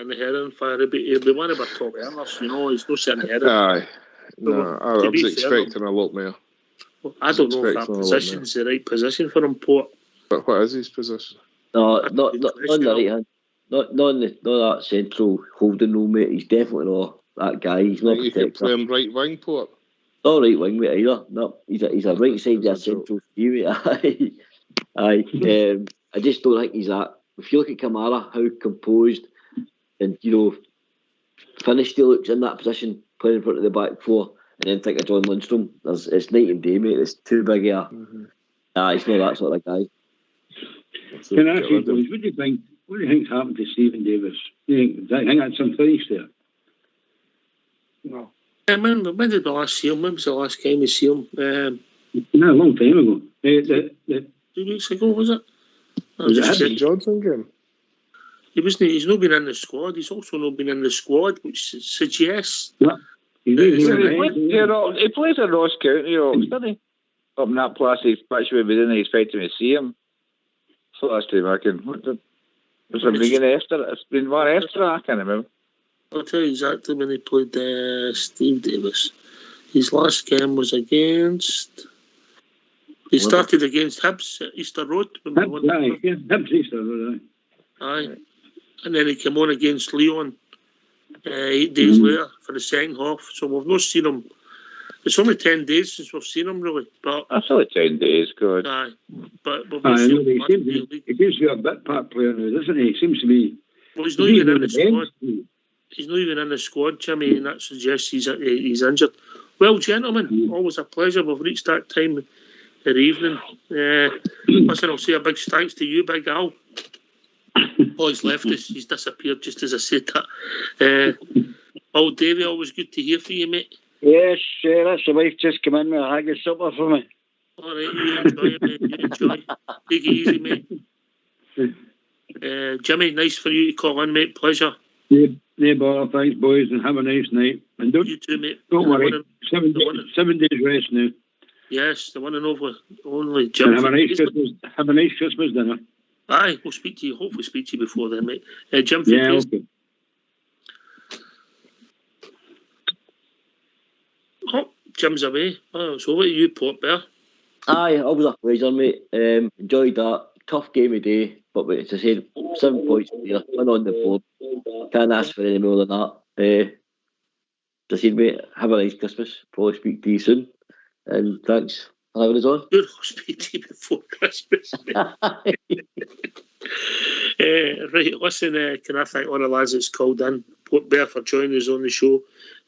the head on fire. He'll be one of our top earners, He's no setting the head on fire. I was expecting a lot more. I don't know if that position's the right position for him, Port. But what is his position? No, not on the right hand. Not that central holding role, mate. He's definitely not that guy. He's not. You could play him right wing, Port. Not right wing, mate, either. No, he's a right side of a central view, mate. Aye. I just don't think he's that. If you look at Kamara, how composed and finished he looks in that position, playing in front of the back four, and then think of John Lundstrom. It's night and day, mate. It's too big a. He's not that sort of guy. Can I ask you, boys, what do you think's happened to Stephen Davis? Do you think that's some finish there? No. When did we last see him? When was the last game we see him? A long time ago. 2 weeks ago, was it? Was it St Johnson game? He's not been in the squad. He's also not been in the squad, which suggests. Yeah. He plays at Ross County, doesn't he? Up in that plastic patch where we didn't expect him to see him. So last time I can. Was it beginning after? It's been one after. I can't remember. I'll tell you exactly when he played Steve Davis. His last game was against. He started against Hibs at Easter Road. Hibs Easter Road, aye. And then he came on against Leon 8 days later for the second half. So we've not seen him. It's only 10 days since we've seen him, really. But that's only 10 days, good. Aye. But we've not seen him. He seems to be a bit part player now, doesn't he? He seems to be. Well, he's not even in the squad. He's not even in the squad, Jimmy, and that suggests he's injured. Well, gentlemen, always a pleasure. We've reached that time of the evening. Listen, I'll say a big thanks to you, Big Al. Oh, he's left us. He's disappeared just as I said that. Old Davey, always good to hear from you, mate. Yes, that's the wife just come in with a haggis supper for me. All right, you enjoy it, mate. You enjoy it. Take it easy, mate. Jimmy, nice for you to call in, mate. Pleasure. No bother, thanks, boys, and have a nice night. And you too, mate. Don't worry. 7 days rest now. Yes, the one and only Jim. And have a nice Christmas dinner. Aye, we'll speak to you. Hopefully, speak to you before then, mate. Jim, okay. Jim's away. Oh, so what are you, Port Bear? Aye, always a pleasure, mate. Enjoyed that. Tough game of day, but as I said, 7 points there, win on the board. Can't ask for any more than that. As I said, mate, have a nice Christmas. Probably speak to you soon. And thanks for having us on. Good, I'll speak to you before Christmas. Right, listen, can I thank all the lads that's called in? Port Bear for joining us on the show.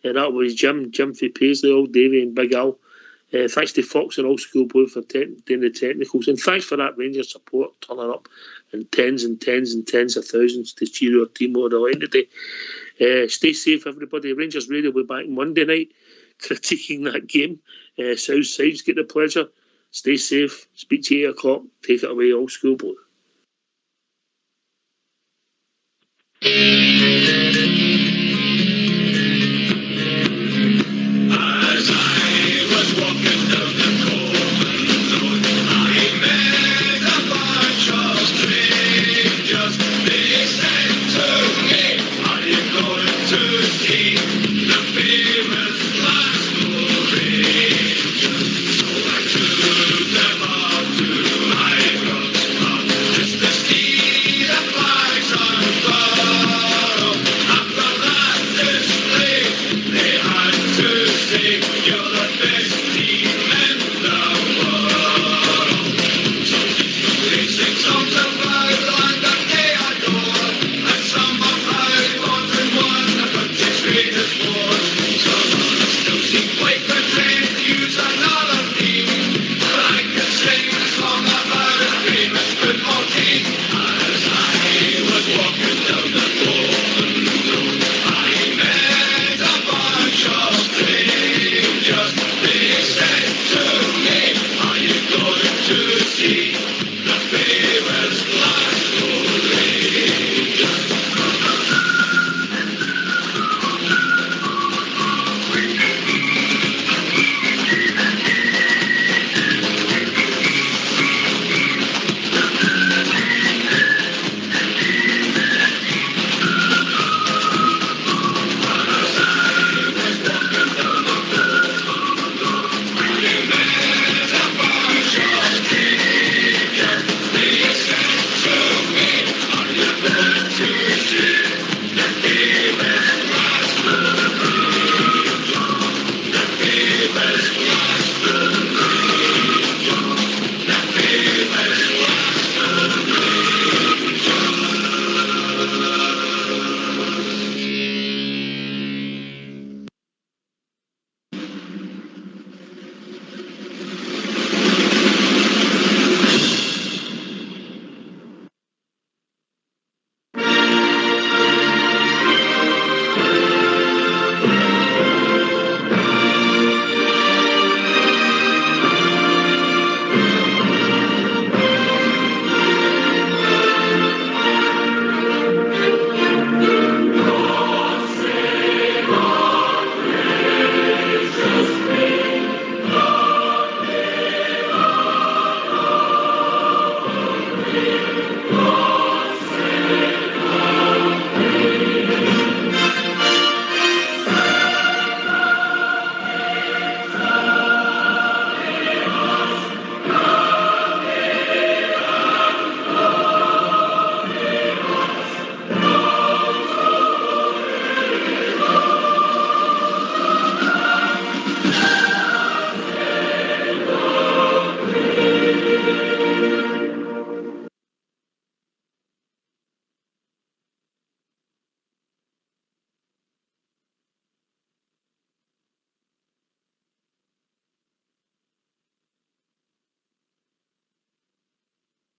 That was Jim for Paisley, Old Davey and Big Al. Thanks to Fox and Old School Blue for doing the technicals. And thanks for that Rangers support, turning up in tens and tens and tens of thousands to cheer our team over the line today. Stay safe, everybody. Rangers Radio will be back Monday night critiquing that game. South Side's get the pleasure. Stay safe. Speak to you 8 o'clock. Take it away, Old School Blue.